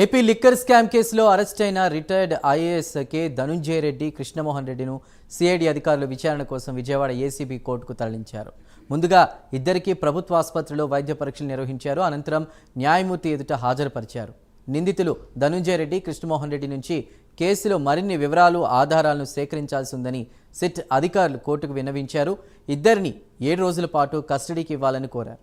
AP liquor scam కేసులో arrest అయిన retired IAS K Dhanunjaya Reddy Krishnamohan రెడ్డిను సిఐడి అధికారులు విచారణ కోసం విజయవాడ ఏసీబీ కోర్టుకు తరలించారు. ముందుగా ఇద్దరికి ప్రభుత్వ ఆసుపత్రిలో వైద్య పరీక్షలు నిర్వహించారు. అనంతరం న్యాయమూర్తి ఎదుట హాజరుపరిచారు. నిందితులు ధనుంజయ రెడ్డి, కృష్ణమోహన్ రెడ్డి నుంచి కేసులో మరిన్ని వివరాలు, ఆధారాలను సేకరించాల్సి ఉందని సిట్ అధికారులు కోర్టుకు విన్నవించారు. ఇద్దరిని 7 రోజుల పాటు కస్టడీకి ఇవ్వాలని కోరారు.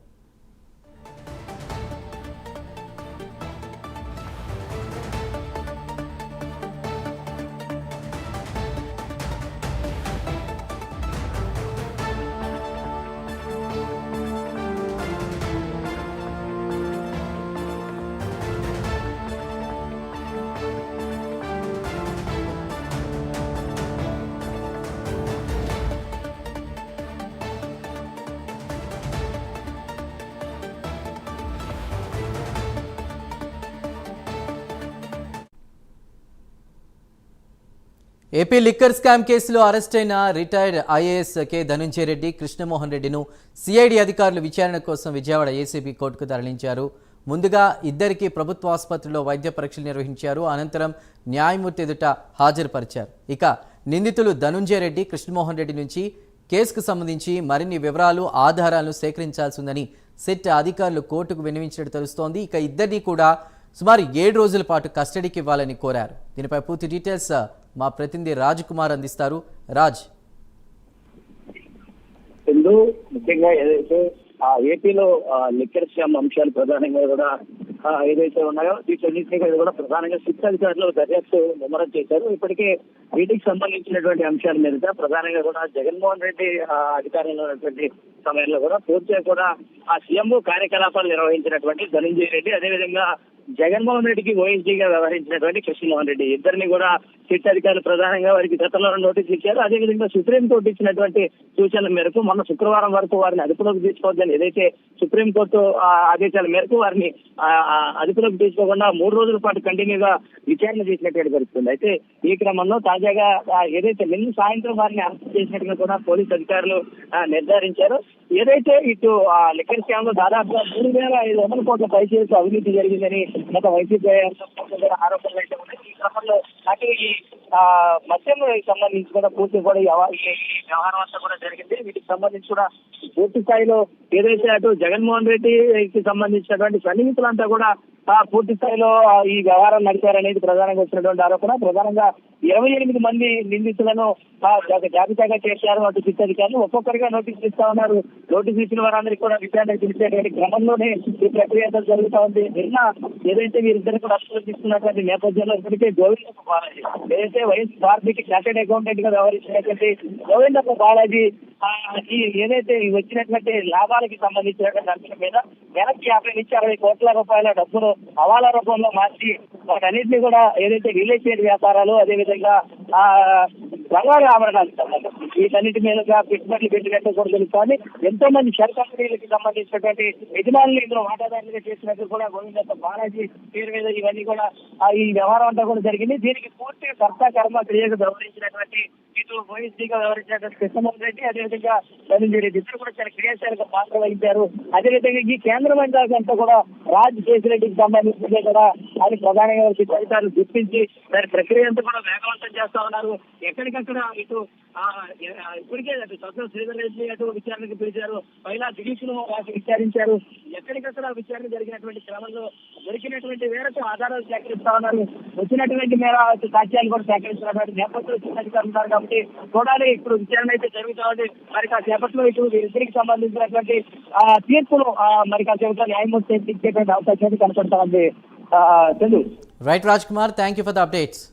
ఏపీ లిక్కర్ స్కామ్ కేసులో అరెస్ట్ అయిన retired IAS K Dhanunjaya Reddy, Krishnamohan రెడ్డిను సిఐడి అధికారులు విచారణ కోసం విజయవాడ ఏసీబీ కోర్టుకు తరలించారు. ముందుగా ఇద్దరికి ప్రభుత్వ ఆసుపత్రిలో వైద్య పరీక్షలు నిర్వహించారు. అనంతరం న్యాయమూర్తి ఎదుట హాజరుపరిచారు. ఇక నిందితులు ధనుంజయ రెడ్డి, కృష్ణమోహన్ రెడ్డి నుంచి కేసుకు సంబంధించి మరిన్ని వివరాలు, ఆధారాలను సేకరించాల్సి ఉందని సిట్ అధికారులు కోర్టుకు విన్నవించినట్టు తెలుస్తోంది. ఇక ఇద్దరిని కూడా సుమారు 7 రోజుల పాటు కస్టడీకి ఇవ్వాలని కోరారు. దీనిపై పూర్తి డీటెయిల్స్ మా ప్రతినిధి రాజ్ కుమార్ అందిస్తారు. రాజ్, ముఖ్యంగా ఏదైతే ఏపీలో లిక్కర్ స్కామ్ అంశాలు ప్రధానంగా కూడా ఏదైతే ఉన్నాయో వీటన్నింటినీ కూడా ప్రధానంగా సిట్ అధికారులు దర్యాప్తు ముమ్మరం చేశారు. ఇప్పటికే వీటికి సంబంధించినటువంటి అంశాల మీద ప్రధానంగా కూడా జగన్మోహన్ రెడ్డి అధికారంలో ఉన్నటువంటి సమయంలో కూడా పూర్తిగా కూడా ఆ సీఎం కార్యకలాపాలు నిర్వహించినటువంటి ధనుంజయ రెడ్డి, అదేవిధంగా జగన్మోహన్ రెడ్డికి ఓఎస్డీగా వ్యవహరించినటువంటి కృష్ణమోహన్ రెడ్డి ఇద్దరిని కూడా సిట్ అధికారులు ప్రధానంగా వారికి గతంలో నోటీసులు ఇచ్చారు. అదేవిధంగా సుప్రీంకోర్టు ఇచ్చినటువంటి సూచనల మేరకు మొన్న శుక్రవారం వరకు వారిని అదుపులోకి తీసుకోవద్దని ఏదైతే సుప్రీంకోర్టు ఆదేశాల మేరకు వారిని అదుపులోకి తీసుకోకుండా 3 రోజుల పాటు కంటిన్యూగా విచారణ చేసినట్టు పరిస్థితుంది. అయితే ఈ క్రమంలో తాజాగా ఏదైతే నిన్న సాయంత్రం వారిని అరెస్ట్ చేసినట్టుగా కూడా పోలీసు అధికారులు నిర్ధారించారు. ఏదైతే ఇటు లిక్కర్ స్కామ్ లో దాదాపుగా 3,500 కోట్ల పైచేసి అవినీతి జరిగిందని గత వైసీపీ ఆరోపణలు అయితే ఉన్నాయి. ఈ క్రమంలో అటు ఈ మద్యం సంబంధించి కూడా పూర్తి కూడా ఈ వ్యవహారం అంతా కూడా జరిగింది. వీటికి సంబంధించి కూడా పూర్తి స్థాయిలో ఏదైతే అటు జగన్మోహన్ రెడ్డికి సంబంధించినటువంటి సన్నిహితులంతా కూడా పూర్తి స్థాయిలో ఈ వ్యవహారం నడిపారనేది ప్రధానంగా వచ్చినటువంటి ఆరోపణ. ప్రధానంగా 28 మంది నిందితులను జాబితాగా చేశారు అటు సిట్ అధికారులు. ఒక్కొక్కరిగా నోటీసులు ఇస్తా ఉన్నారు. నోటీసులు ఇచ్చిన వారందరికీ కూడా విచారణ పిలిచేటువంటి క్రమంలోనే ఈ ప్రక్రియ జరుగుతా ఉంది. నిన్న ఏదైతే వీరిద్దరు కూడా అరెస్టులు తీసుకున్నటువంటి నేపథ్యంలో ఇప్పటికే గోవిందప్ప బాలాజీ, ఏదైతే వైఎస్ఆర్సీపీ చార్టెడ్ అకౌంటెంట్ గా వ్యవహరించినటువంటి గోవిందప్ప బాలాజీ ఏదైతే వచ్చినటువంటి లాభాలకి సంబంధించినటువంటి అంశం మీద నెలకి 50 నుంచి 60 కోట్ల రూపాయల డబ్బును హవాలా రూపంలో మార్చి వాటన్నింటినీ కూడా ఏదైతే రియల్ ఎస్టేట్ వ్యాపారాలు, అదేవిధంగా బంగారు ఆభరణాలకు సంబంధించి వీటన్నిటి మీదుగా పెట్టుబడులు పెట్టినట్టు కూడా తెలుస్తోంది. ఎంతో మంది షెల్ కంపెనీలకు సంబంధించినటువంటి యజమానులు ఇందులో వాటాదారులుగా చేసినట్టు కూడా గోవిందప్ప బాలాజీ పేరు మీద ఇవన్నీ కూడా ఈ వ్యవహారం అంతా కూడా జరిగింది. దీనికి పూర్తిగా కర్త కర్మ క్రియగా వ్యవహరించినటువంటి ఇటు ఓఎస్డీగా వ్యవహరించినటువంటి కృష్ణమోహన్ రెడ్డి, అదేవిధంగా ధనుంజయ రెడ్డి ఇద్దరు కూడా చాలా క్రియాశీలక పాత్ర వహించారు. అదేవిధంగా ఈ కేంద్ర మంత్రి అంతా కూడా రాజ్ కేసిరెడ్డికి సంబంధించి కూడా అది ప్రధానంగా అధికారులు గుర్తించి దాని ప్రక్రియ అంతా కూడా వేగవంతం చేస్తా ఉన్నారు. ఎక్కడికక్కడ ఇటు ఇప్పటికే అటు సత్య శ్రీధర్ రెడ్డి అటు విచారణకు పిలిచారు. పైలా దిలీప్ ను విచారించారు. ఎక్కడికక్కడ విచారణ జరిగినటువంటి క్రమంలో దొరికినటువంటి మేరకు ఆధారాలు సేకరిస్తా ఉన్నారు. వచ్చినటువంటి మేర సాక్ష్యాలు కూడా సేకరిస్తున్నటువంటి నేపథ్యంలో అధికారులు ఉన్నారు కాబట్టి చూడాలి. ఇప్పుడు విచారణ అయితే జరుగుతా ఉంది. మరి కాసేపట్లో ఇటు వీరిద్దరికి సంబంధించినటువంటి తీర్పును మరి కాసేపట్లో న్యాయమూర్తి ఇచ్చేటువంటి అవకాశం కనపడతా ఉంది. Right Raj Kumar, thank you for the updates.